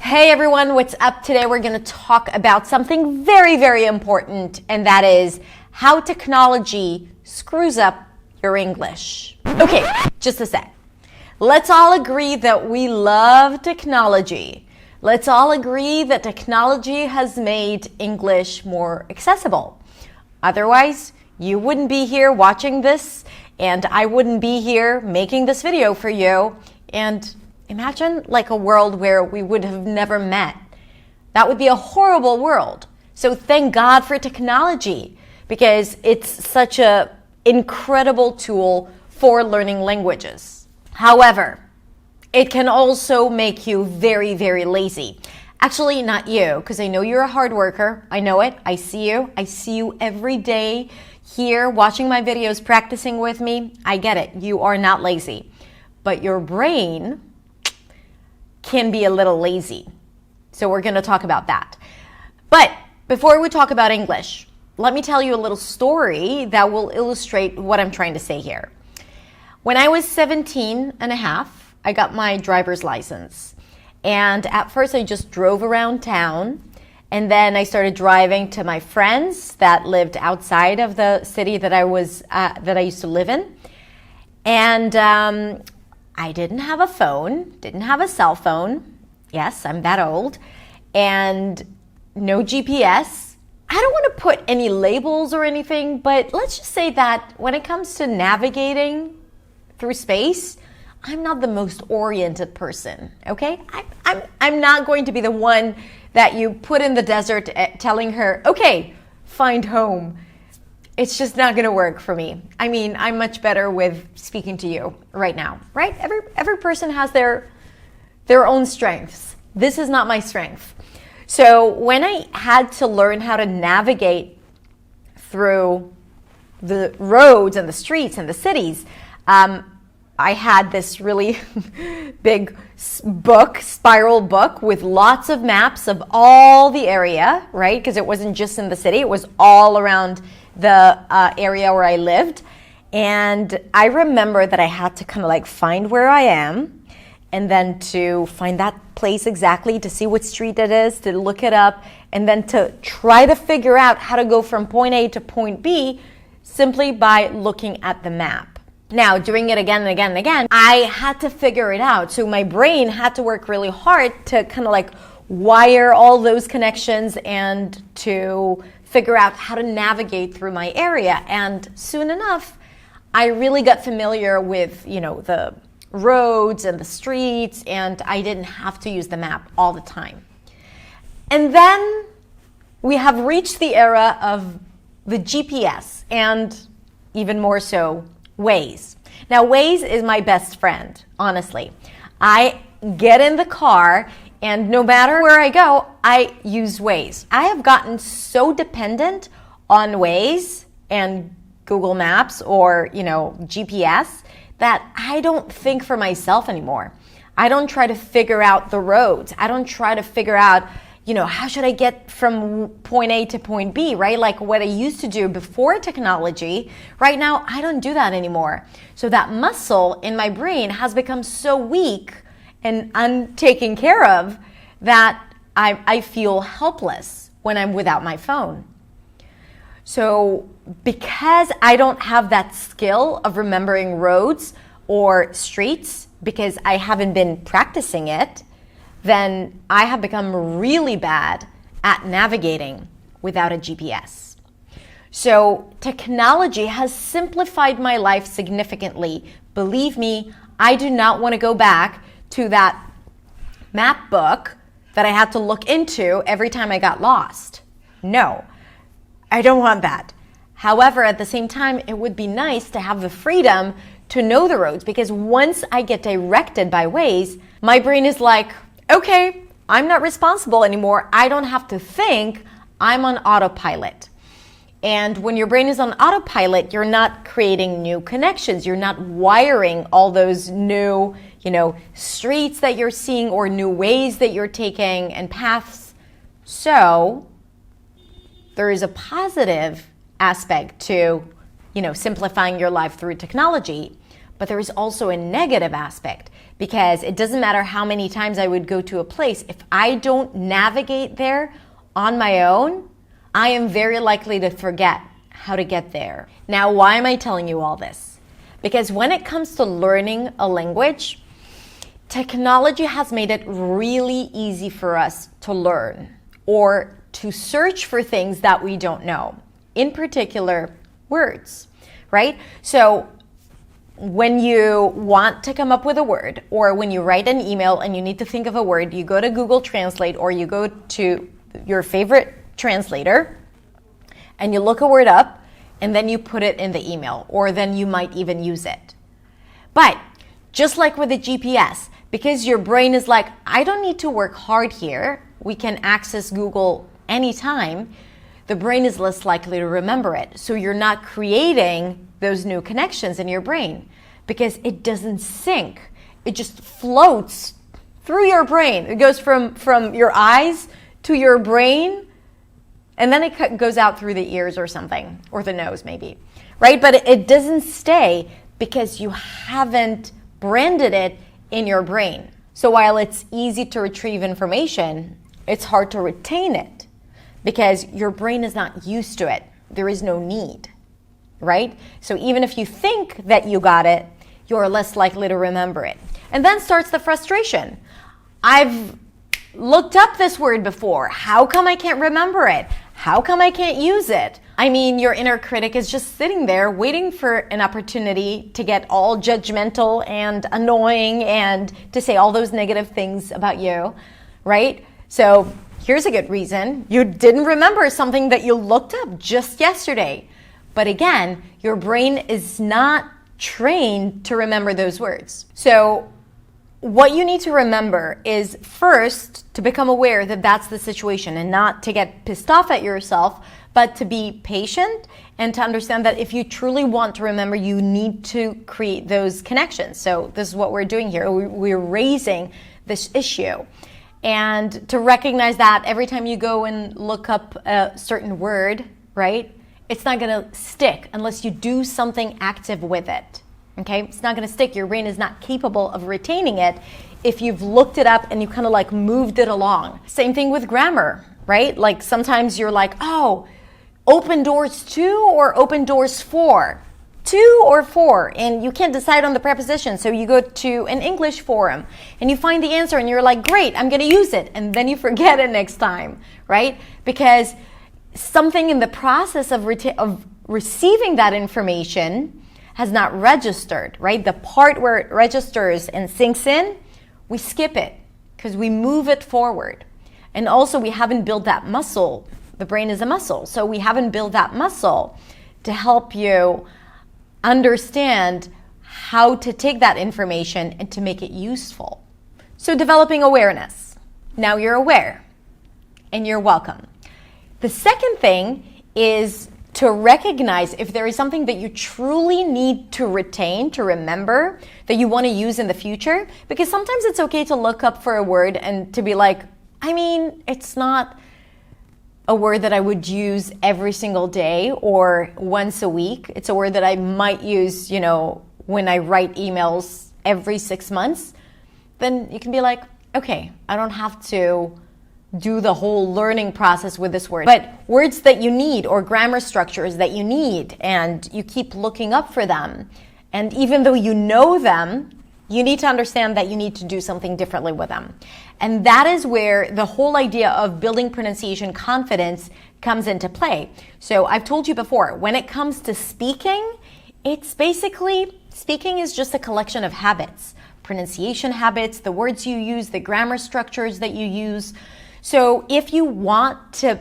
Hey everyone, what's up? Today we're going to talk about something very, very important, and that is how technology screws up your English. Okay, just a sec. Let's all agree that we love technology. Let's all agree that technology has made English more accessible. Otherwise, you wouldn't be here watching this, and I wouldn't be here making this video for you. And imagine like a world where we would have never met. That would be a horrible world. So thank God for technology, because it's such an incredible tool for learning languages. However, it can also make you very, very lazy. Actually, not you, because I know you're a hard worker. I know it. I see you. I see you every day here watching my videos, practicing with me. I get it. You are not lazy. But your brain can be a little lazy. So we're going to talk about that. But before we talk about English, let me tell you a little story that will illustrate what I'm trying to say here. When I was 17 and a half, I got my driver's license. And at first I just drove around town. And then I started driving to my friends that lived outside of the city that I used to live in. And I didn't have a phone, didn't have a cell phone. Yes, I'm that old. And no GPS. I don't want to put any labels or anything, but let's just say that when it comes to navigating through space, I'm not the most oriented person, okay? I'm not going to be the one that you put in the desert telling her, okay, find home. It's just not going to work for me. I mean, I'm much better with speaking to you right now, right? Every person has their own strengths. This is not my strength. So when I had to learn how to navigate through the roads and the streets and the cities, I had this really big book, spiral book with lots of maps of all the area, right? Because it wasn't just in the city, it was all around the area where I lived. And I remember that I had to kind of like find where I am, and then to find that place exactly, to see what street it is, to look it up, and then to try to figure out how to go from point A to point B simply by looking at the map. Now, doing it again and again and again, I had to figure it out. So my brain had to work really hard to kind of like wire all those connections and to figure out how to navigate through my area. And soon enough, I really got familiar with, the roads and the streets, and I didn't have to use the map all the time. And then we have reached the era of the GPS, and even more so, Waze. Now, Waze is my best friend, honestly. I get in the car, and no matter where I go, I use Waze. I have gotten so dependent on Waze and Google Maps or, GPS that I don't think for myself anymore. I don't try to figure out the roads. I don't try to figure out, how should I get from point A to point B, right? Like what I used to do before technology. Right now, I don't do that anymore. So that muscle in my brain has become so weak and untaken care of that I feel helpless when I'm without my phone. So because I don't have that skill of remembering roads or streets, because I haven't been practicing it, then I have become really bad at navigating without a GPS. So technology has simplified my life significantly. Believe me, I do not want to go back to that map book that I had to look into every time I got lost. No, I don't want that. However, at the same time, it would be nice to have the freedom to know the roads, because once I get directed by Waze, my brain is like, okay, I'm not responsible anymore. I don't have to think. I'm on autopilot. And when your brain is on autopilot, you're not creating new connections. You're not wiring all those new, streets that you're seeing or new ways that you're taking and paths. So there is a positive aspect to, simplifying your life through technology, but there is also a negative aspect, because it doesn't matter how many times I would go to a place. If I don't navigate there on my own, I am very likely to forget how to get there. Now, why am I telling you all this? Because when it comes to learning a language, technology has made it really easy for us to learn or to search for things that we don't know, in particular, words, right? So when you want to come up with a word, or when you write an email and you need to think of a word, you go to Google Translate or you go to your favorite translator and you look a word up and then you put it in the email, or then you might even use it. But just like with the GPS, because your brain is like, I don't need to work hard here, we can access Google anytime, the brain is less likely to remember it. So you're not creating those new connections in your brain because it doesn't sync. It just floats through your brain. It goes from your eyes to your brain, and then it goes out through the ears or something, or the nose maybe, right? But it doesn't stay because you haven't branded it in your brain. So while it's easy to retrieve information, it's hard to retain it because your brain is not used to it. There is no need, right? So even if you think that you got it, you're less likely to remember it. And then starts the frustration. I've looked up this word before. How come I can't remember it? How come I can't use it? I mean, your inner critic is just sitting there waiting for an opportunity to get all judgmental and annoying and to say all those negative things about you, right? So here's a good reason. You didn't remember something that you looked up just yesterday. But again, your brain is not trained to remember those words. So what you need to remember is first to become aware that that's the situation and not to get pissed off at yourself, but to be patient and to understand that if you truly want to remember, you need to create those connections. So this is what we're doing here. We're raising this issue. And to recognize that every time you go and look up a certain word, right, it's not going to stick unless you do something active with it. Okay, it's not going to stick. Your brain is not capable of retaining it if you've looked it up and you kind of like moved it along. Same thing with grammar, right? Like sometimes you're like, oh, open doors to or open doors for? To or for? And you can't decide on the preposition. So you go to an English forum and you find the answer and you're like, great, I'm going to use it. And then you forget it next time, right? Because something in the process of receiving that information has not registered, right? The part where it registers and sinks in, we skip it because we move it forward. And also we haven't built that muscle. The brain is a muscle. So we haven't built that muscle to help you understand how to take that information and to make it useful. So developing awareness. Now you're aware and you're welcome. The second thing is to recognize if there is something that you truly need to retain, to remember, that you want to use in the future. Because sometimes it's okay to look up for a word and to be like, I mean, it's not a word that I would use every single day or once a week. It's a word that I might use, when I write emails every 6 months. Then you can be like, okay, I don't have to do the whole learning process with this word. But words that you need or grammar structures that you need and you keep looking up for them. And even though you know them, you need to understand that you need to do something differently with them. And that is where the whole idea of building pronunciation confidence comes into play. So I've told you before, when it comes to speaking, it's basically, speaking is just a collection of habits, pronunciation habits, the words you use, the grammar structures that you use. So if you want to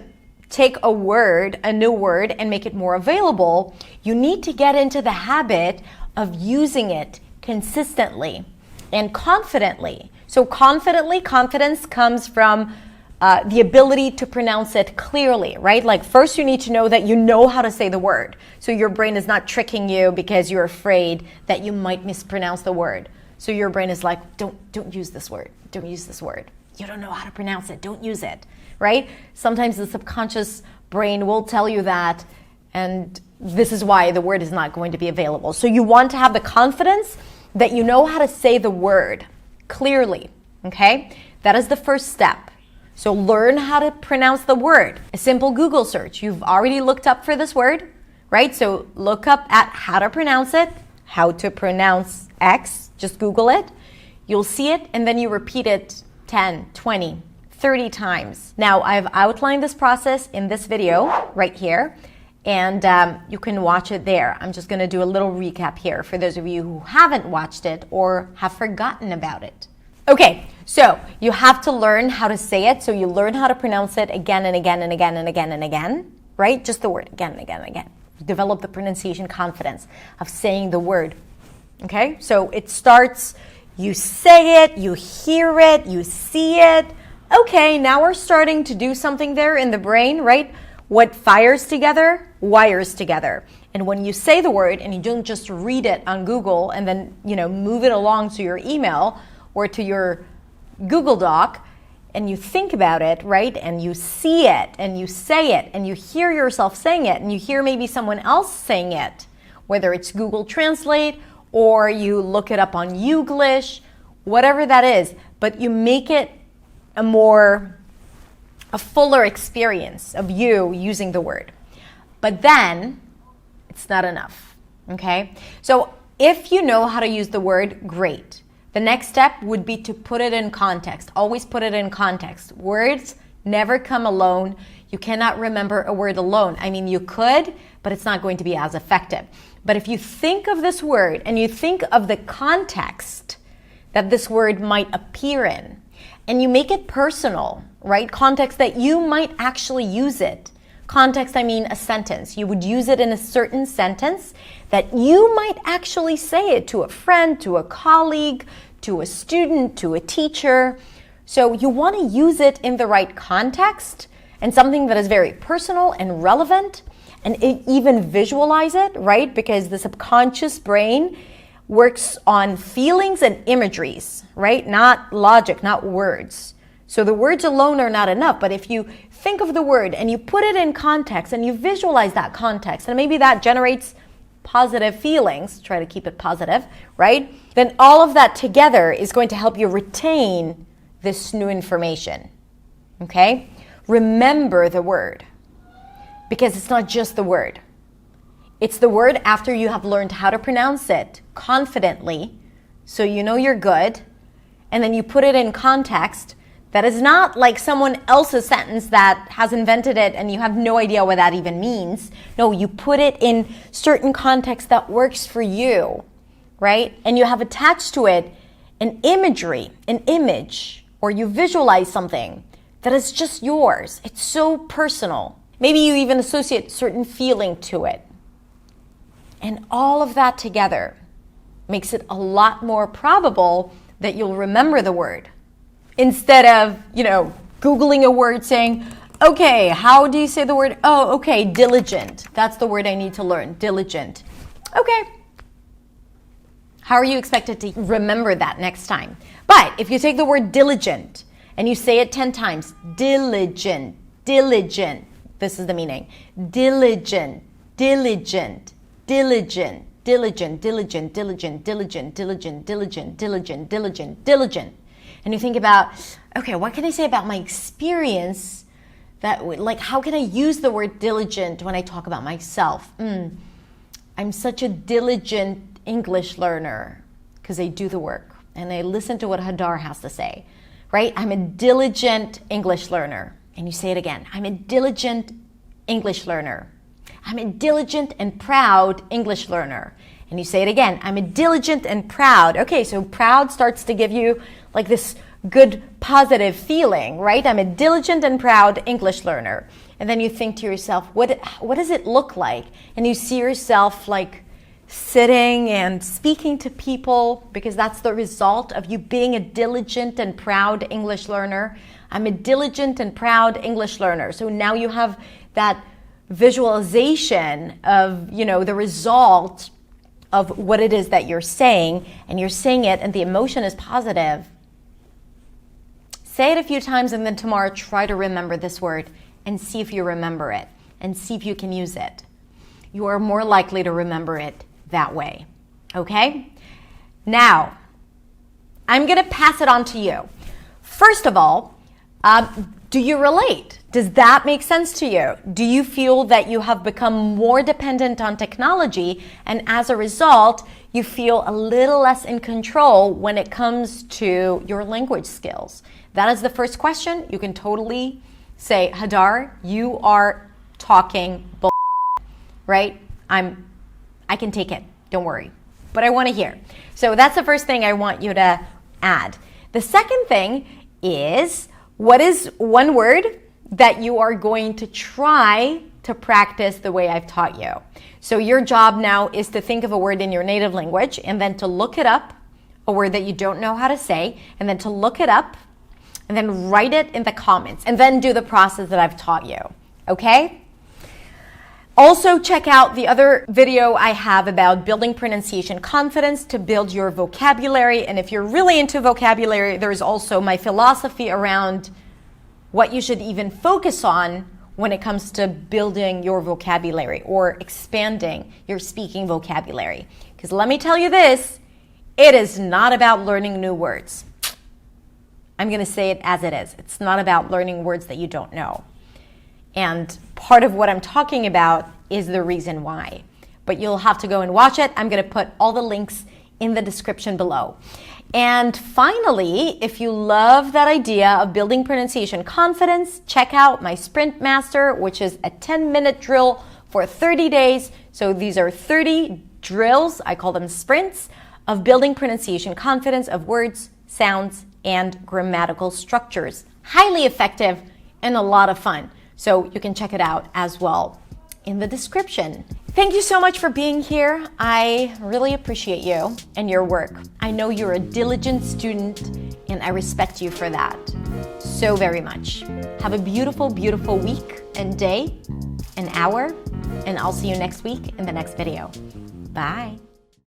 take a word, a new word, and make it more available, you need to get into the habit of using it consistently and confidently. So confidence comes from the ability to pronounce it clearly, right? Like first you need to know that you know how to say the word. So your brain is not tricking you because you're afraid that you might mispronounce the word. So your brain is like, don't use this word. Don't use this word. You don't know how to pronounce it. Don't use it, right? Sometimes the subconscious brain will tell you that, and this is why the word is not going to be available. So you want to have the confidence that you know how to say the word, clearly, okay? That is the first step. So learn how to pronounce the word. A simple Google search. You've already looked up for this word, right? So look up at how to pronounce it, how to pronounce X, just Google it. You'll see it, and then you repeat it 10, 20, 30 times. Now, I've outlined this process in this video right here, and you can watch it there. I'm just gonna do a little recap here for those of you who haven't watched it or have forgotten about it. Okay, so you have to learn how to say it, so you learn how to pronounce it again and again and again and again and again, right? Just the word again and again and again. Develop the pronunciation confidence of saying the word, okay? So it starts, you say it, you hear it, you see it. Okay, now we're starting to do something there in the brain, right? What fires together, wires together. And when you say the word and you don't just read it on Google and then, move it along to your email or to your Google Doc, and you think about it, right? And you see it and you say it and you hear yourself saying it and you hear maybe someone else saying it, whether it's Google Translate or you look it up on Youglish, whatever that is, but you make it a fuller experience of you using the word. But then it's not enough, okay? So if you know how to use the word, great. The next step would be to put it in context. Always put it in context. Words never come alone. You cannot remember a word alone. I mean, you could, but it's not going to be as effective. But if you think of this word and you think of the context that this word might appear in, and you make it personal, right? Context that you might actually use it. Context, I mean a sentence. You would use it in a certain sentence that you might actually say it to a friend, to a colleague, to a student, to a teacher. So you want to use it in the right context and something that is very personal and relevant, and even visualize it, right? Because the subconscious brain works on feelings and imageries, right? Not logic, not words. So the words alone are not enough, but if you think of the word and you put it in context and you visualize that context, and maybe that generates positive feelings, try to keep it positive, right? Then all of that together is going to help you retain this new information, okay? Remember the word, because it's not just the word. It's the word after you have learned how to pronounce it confidently, so you know you're good, and then you put it in context that is not like someone else's sentence that has invented it and you have no idea what that even means. No, you put it in certain context that works for you, right? And you have attached to it an imagery, an image, or you visualize something that is just yours. It's so personal. Maybe you even associate certain feeling to it. And all of that together makes it a lot more probable that you'll remember the word. Instead of, Googling a word saying, okay, how do you say the word? Oh, okay, diligent. That's the word I need to learn, diligent. Okay. How are you expected to remember that next time? But if you take the word diligent and you say it 10 times, diligent, diligent. This is the meaning. Diligent, diligent, diligent, diligent, diligent, diligent, diligent, diligent, diligent, diligent, diligent, diligent. And you think about, okay, what can I say about my experience that, how can I use the word diligent when I talk about myself? I'm such a diligent English learner because I do the work and I listen to what Hadar has to say, right? I'm a diligent English learner. And you say it again. I'm a diligent English learner. I'm a diligent and proud English learner. And you say it again. I'm a diligent and proud. Okay, so proud starts to give you like this good positive feeling, right? I'm a diligent and proud English learner. And then you think to yourself, what does it look like? And you see yourself like sitting and speaking to people, because that's the result of you being a diligent and proud English learner. I'm a diligent and proud English learner. So now you have that visualization of, the result of what it is that you're saying, and you're saying it and the emotion is positive. Say it a few times and then tomorrow try to remember this word and see if you remember it and see if you can use it. You are more likely to remember it that way, okay? Now, I'm going to pass it on to you. First of all, do you relate? Does that make sense to you? Do you feel that you have become more dependent on technology, and as a result, you feel a little less in control when it comes to your language skills? That is the first question. You can totally say, Hadar, you are talking bull, right? I can take it, don't worry. But I want to hear. So that's the first thing I want you to add. The second thing is, what is one word that you are going to try to practice the way I've taught you? So your job now is to think of a word in your native language and then to look it up, a word that you don't know how to say, and then to look it up and then write it in the comments and then do the process that I've taught you, okay? Also, check out the other video I have about building pronunciation confidence to build your vocabulary. And if you're really into vocabulary, there's also my philosophy around what you should even focus on when it comes to building your vocabulary or expanding your speaking vocabulary. Because let me tell you this, it is not about learning new words. I'm going to say it as it is. It's not about learning words that you don't know. And part of what I'm talking about is the reason why. But you'll have to go and watch it. I'm going to put all the links in the description below. And finally, if you love that idea of building pronunciation confidence, check out my Sprint Master, which is a 10-minute drill for 30 days. So these are 30 drills, I call them sprints, of building pronunciation confidence of words, sounds, and grammatical structures. Highly effective and a lot of fun. So you can check it out as well in the description. Thank you so much for being here. I really appreciate you and your work. I know you're a diligent student and I respect you for that so very much. Have a beautiful, beautiful week and day and hour, and I'll see you next week in the next video. Bye.